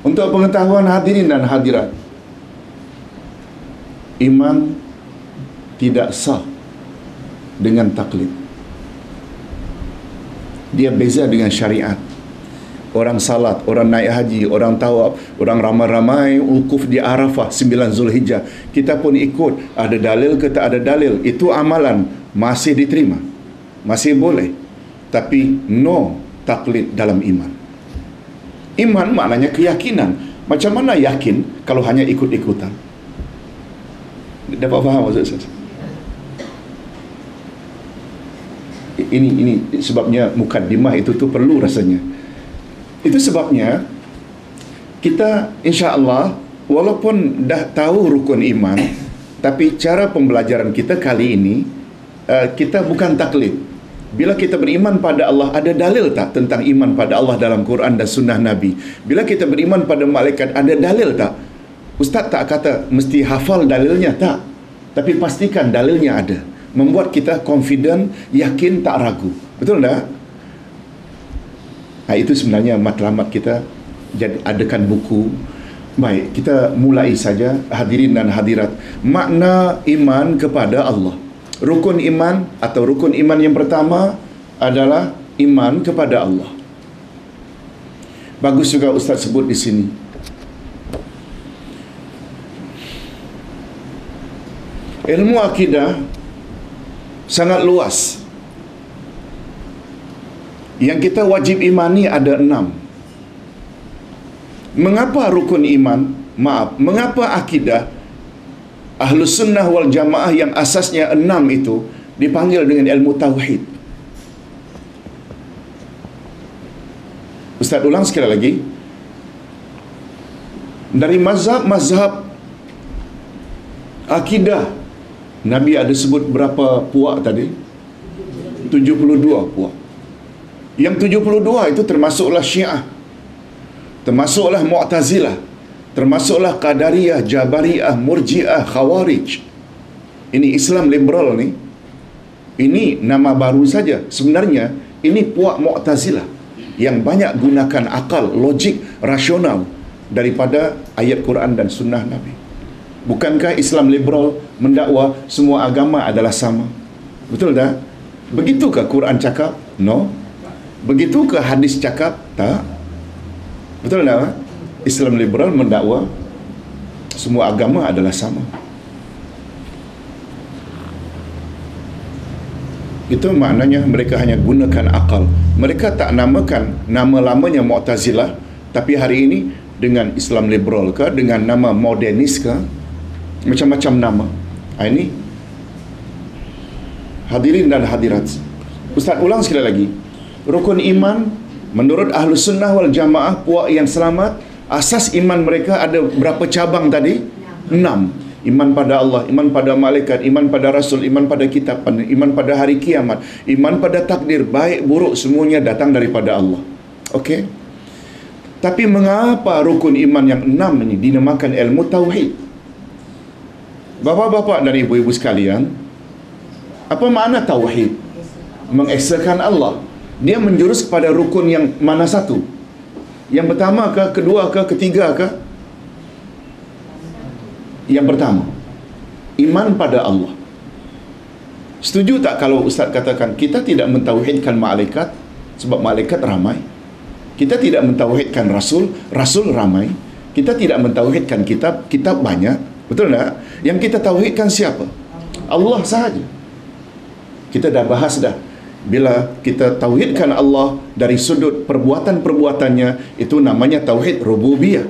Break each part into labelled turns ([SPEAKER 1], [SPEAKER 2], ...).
[SPEAKER 1] Untuk pengetahuan hadirin dan hadirat, iman tidak sah dengan taklid. Dia beza dengan syariat. Orang salat, orang naik haji, orang tawaf, orang ramai-ramai wukuf di Arafah 9 Zulhijjah, kita pun ikut. Ada dalil ke tak ada dalil, itu amalan, masih diterima, masih boleh. Tapi no taklid dalam iman. Iman maknanya keyakinan. Macam mana yakin kalau hanya ikut-ikutan? Dapat faham maksud saya? Ini sebabnya mukaddimah itu tu perlu rasanya. Itu sebabnya kita insya-Allah walaupun dah tahu rukun iman, tapi cara pembelajaran kita kali ini kita bukan taklid. Bila kita beriman pada Allah, ada dalil tak tentang iman pada Allah dalam Quran dan sunnah Nabi? Bila kita beriman pada malaikat, ada dalil tak? Ustaz tak kata mesti hafal dalilnya, tak. Tapi pastikan dalilnya ada. Membuat kita confident, yakin, tak ragu. Betul tak? Nah, itu sebenarnya matlamat kita adakan buku. Baik, kita mulai saja hadirin dan hadirat. Makna iman kepada Allah. Rukun iman atau rukun iman yang pertama adalah iman kepada Allah. Bagus juga Ustaz sebut di sini. Ilmu akidah sangat luas. Yang kita wajib imani ada 6. Mengapa rukun iman? Mengapa akidah Ahlus Sunnah wal Jamaah yang asasnya 6 itu dipanggil dengan ilmu tauhid? Ustaz ulang sekali lagi. Dari mazhab akidah, Nabi ada sebut berapa puak tadi? 72 puak. Yang 72 itu termasuklah Syiah, termasuklah Mu'tazilah, termasuklah Qadariyah, Jabariyah, Murji'ah, Khawarij. Ini Islam liberal ni. Ini nama baru saja. Sebenarnya ini puak Mu'tazilah yang banyak gunakan akal, logik, rasional daripada ayat Quran dan sunnah Nabi. Bukankah Islam liberal mendakwa semua agama adalah sama? Betul tak? Begitukah Quran cakap? No. Begitukah hadis cakap? Tak. Betul tak? Islam liberal mendakwa semua agama adalah sama. Itu maknanya mereka hanya gunakan akal. Mereka tak namakan nama lamanya Mu'tazilah, tapi hari ini dengan Islam liberal ke, dengan nama modernis ke, macam-macam nama. Ini hadirin dan hadirat, Ustaz ulang sekali lagi. Rukun iman menurut Ahlus Sunnah wal Jamaah, puak yang selamat, asas iman mereka ada berapa cabang tadi? 6. Iman pada Allah, iman pada malaikat, iman pada Rasul, iman pada kitab, iman pada hari kiamat, iman pada takdir, baik buruk semuanya datang daripada Allah. Okey? Tapi mengapa rukun iman yang 6 ini dinamakan ilmu tauhid? Bapa-bapa dan ibu-ibu sekalian, apa makna tauhid? Mengesakan Allah. Dia menjurus kepada rukun yang mana satu? Yang pertama ke, kedua ke, ketiga ke? Yang pertama, iman pada Allah. Setuju tak kalau Ustaz katakan kita tidak mentauhidkan malaikat sebab malaikat ramai? Kita tidak mentauhidkan Rasul, Rasul ramai. Kita tidak mentauhidkan kitab, kitab banyak. Betul tak? Yang kita tauhidkan siapa? Allah sahaja. Kita dah bahas dah. Bila kita tauhidkan Allah dari sudut perbuatan-perbuatannya, itu namanya tauhid rububiyah.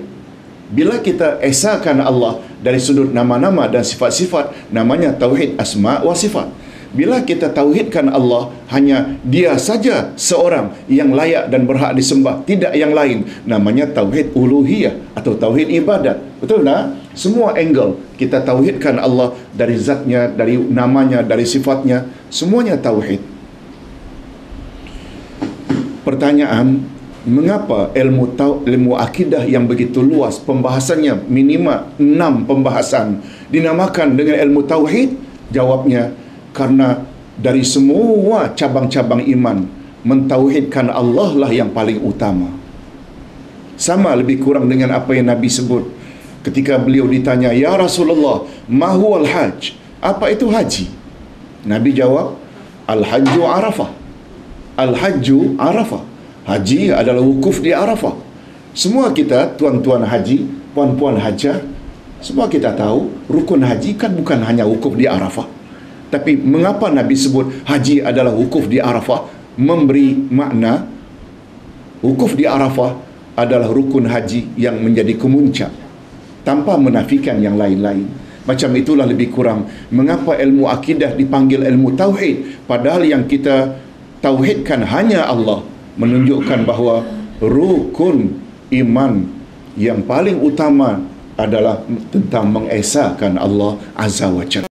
[SPEAKER 1] Bila kita esakan Allah dari sudut nama-nama dan sifat-sifat, namanya tauhid asma wa sifat. Bila kita tauhidkan Allah hanya dia saja seorang yang layak dan berhak disembah, tidak yang lain, namanya tauhid uluhiyah atau tauhid ibadat. Betul tak? Semua angle kita tauhidkan Allah dari zatnya, dari namanya, dari sifatnya, semuanya tauhid. Pertanyaan, mengapa ilmu akidah yang begitu luas, pembahasannya minimal 6 pembahasan, dinamakan dengan ilmu tauhid? Jawabnya, karena dari semua cabang-cabang iman, mentauhidkan Allah lah yang paling utama. Sama lebih kurang dengan apa yang Nabi sebut ketika beliau ditanya, "Ya Rasulullah, ma huwal hajj?" Apa itu haji? Nabi jawab, "Al-hajju Arafah." Al-hajju Arafah. Haji adalah wukuf di Arafah. Semua kita, tuan-tuan haji, puan-puan hajah, semua kita tahu rukun haji kan bukan hanya wukuf di Arafah. Tapi mengapa Nabi sebut haji adalah wukuf di Arafah? Memberi makna wukuf di Arafah adalah rukun haji yang menjadi kemuncak, tanpa menafikan yang lain-lain. Macam itulah lebih kurang mengapa ilmu akidah dipanggil ilmu tauhid, padahal yang kita tauhidkan hanya Allah, menunjukkan bahawa rukun iman yang paling utama adalah tentang mengesahkan Allah Azza wa Jalla.